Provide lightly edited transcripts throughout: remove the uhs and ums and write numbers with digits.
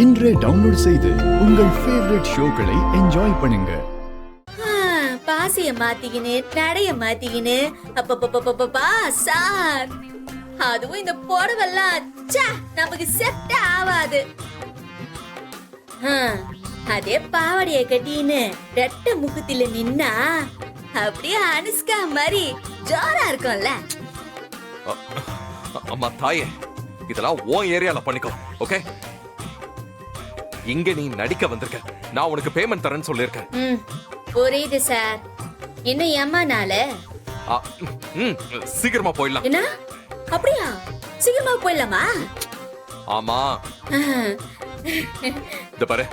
இன்றே டவுன்லோட் செய்து உங்கள் ஃபேவரட் ஷோக்களை என்ஜாய் பண்ணுங்க. பாசிய மாத்திக்கினு நடைய மாத்திக்கினு அப்பப்பா சார், அதுவும் இந்த புடவெல்லாம் நமக்கு செட் ஆகாது. அதே பாவாடைய கட்டின்னு ரெட்ட முகத்தில நின்னா அப்படியே அனுஷ்கா மாதிரி ஜோரா இருக்கும்ல. அம்மா தாயே, இதெல்லாம் உன் ஏரியால பண்ணிக்கோ, ஓகே? இங்க நீ நடிக்க வந்திருக்க, நான் உனக்கு பேமெண்ட் தரேன்னு சொல்லிருக்கேன். புரியுது சார். இன்னும் ஏமானால சீக்கிரமா போயிடலாம். என்ன அப்படியா? சீக்கிரமா போயிடலாமா? ஆமா. இந்த பாரு,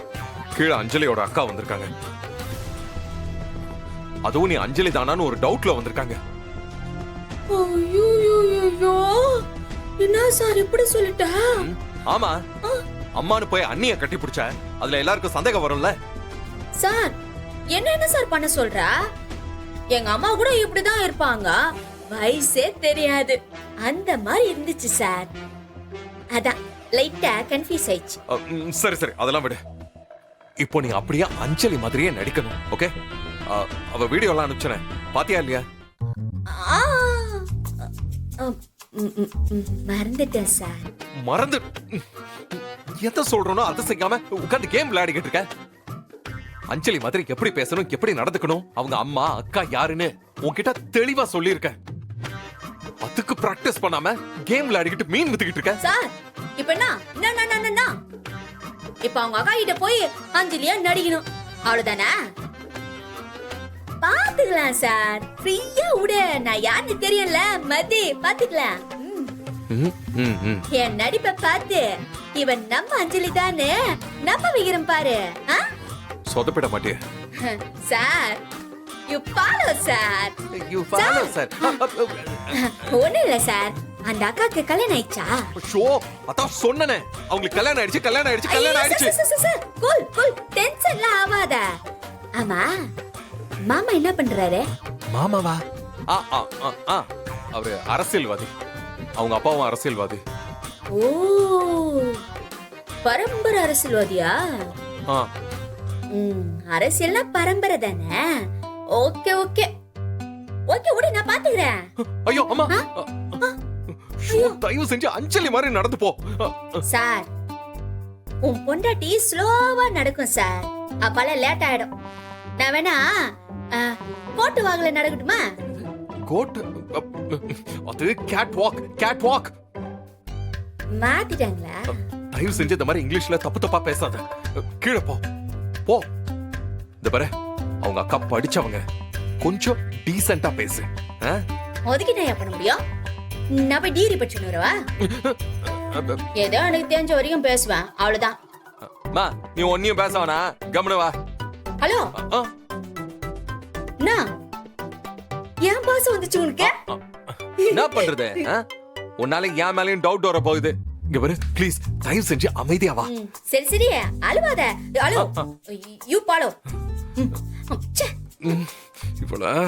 கீழே அஞ்சலியோட அக்கா வந்திருக்காங்க. அதுவும் நீ அஞ்சலி தானான்னு ஒரு டவுட்ல வந்திருக்காங்க. என்ன சார் இப்படி சொல்லிட்டா? ஆமா, அம்மானு போய் அண்ணிய கட்டி பிடிச்ச, அதுல எல்லாருக்கும் சந்தேகம் வரும்ல. சார் என்ன சார் பண்ண சொல்றா? எங்க அம்மா கூட இப்படிதான் இருப்பாங்க, வயசே தெரியாது அந்த மாதிரி இருந்துச்சு சார். அதான் லைட்டா கன்ஃபியூஸ் ஆயிடுச்சு. சரி சரி, அதெல்லாம் விடு. இப்போ நீ அப்படியே அஞ்சலி மாதிரியே நடிக்கணும், ஓகே? அவ வீடியோ எல்லாம் அனுப்பிச்சேன், பாத்தியா இல்லையா? மறந்துட்டேன் சார். மறந்து எதை சொல்றனோ அதை செய்யாம உட்கார்ந்து கேம் விளையாடிக்கிட்டு இருக்க. அஞ்சலி மாதிரி எப்படி பேசணும், எப்படி நடந்துக்கணும், அவங்க அம்மா அக்கா யாருன்னு உன்கிட்ட தெளிவா சொல்லியிருக்க. அதுக்கு பிராக்டிஸ் பண்ணாம கேம் விளையாடிக்கிட்டு மீன் வித்துக்கிட்டு இருக்க. சார் இப்ப என்ன? இப்ப அவங்க அக்கா கிட்ட போய் அஞ்சலியா நடிக்கணும், அவ்வளவுதானே? பாத்துக்கலாம் சார், ஃப்ரீயா விடு. நான் யாருன்னு தெரியல, மதி பாத்துக்கலாம். என் நடிப்பை பார்த்து இவன் நம்ம அஞ்சலி தானே நம்ம வைக்கிறோம் பாரு. சொதப்பிட மாட்டே சார். You follow sir. ஒண்ணு இல்ல சார், அந்த அக்காக்கு கல்யாணம் ஆயிடுச்சா? ஷோ, அதான் சொன்னனே, அவங்களுக்கு கல்யாணம் ஆயிடுச்சு. கூல் டென்ஷன்லாம் ஆவாத. ஆமா, மாமா என்ன பண்றாரு? மாமாவா? அவரு அரசியல்வாதி. அவங்க அப்பாவும் அரசியல்வாதி. ஓ, பரம்பரை அரசியல்வாதியா? அரசியல்னா பரம்பரை தானே. ஓகே ஓகே ஓகே, விடு, நான் பாத்துக்கிறேன். ஐயோ அம்மா, தயவு செஞ்சு அஞ்சலி மாதிரி நடந்து போ. சார், உன் பொண்டாட்டி ஸ்லோவா நடக்கும் சார், அப்பல லேட் ஆயிடும். நான் வேணா கோட்டு வாகல நடக்கட்டுமா? கோட்? அது கேட் வாக். மாத்திட்டாங்களா? தயவு செஞ்சு இந்த மாதிரி இங்கிலீஷ்ல தப்பா பேசாத. கீழே போ. இந்த பாரு, அவங்க அக்கா படிச்சவங்க, கொஞ்சம் டீசென்ட்டா பேசு. ஒதுக்கி நான் பண்ண முடியும்? நான் போய் டிகிரி படிச்சுன்னு வரவா? ஏதோ எனக்கு தெரிஞ்ச வரைக்கும் பேசுவேன், அவ்வளவுதான். நீ ஒன்னியும் பேசவனா, கம்முனு வா. ஹலோ, ஏன் பாச வந்துச்சு உனக்கு? என்ன பண்றது? உன்னால என் மேலயும் டவுட் வர போகுது. இங்க பாரு, ப்ளீஸ் தயவு செஞ்சு அமைதியா வா. சரி அழுவாத. ஹலோ, யூ பாலோ. இவ்வளவு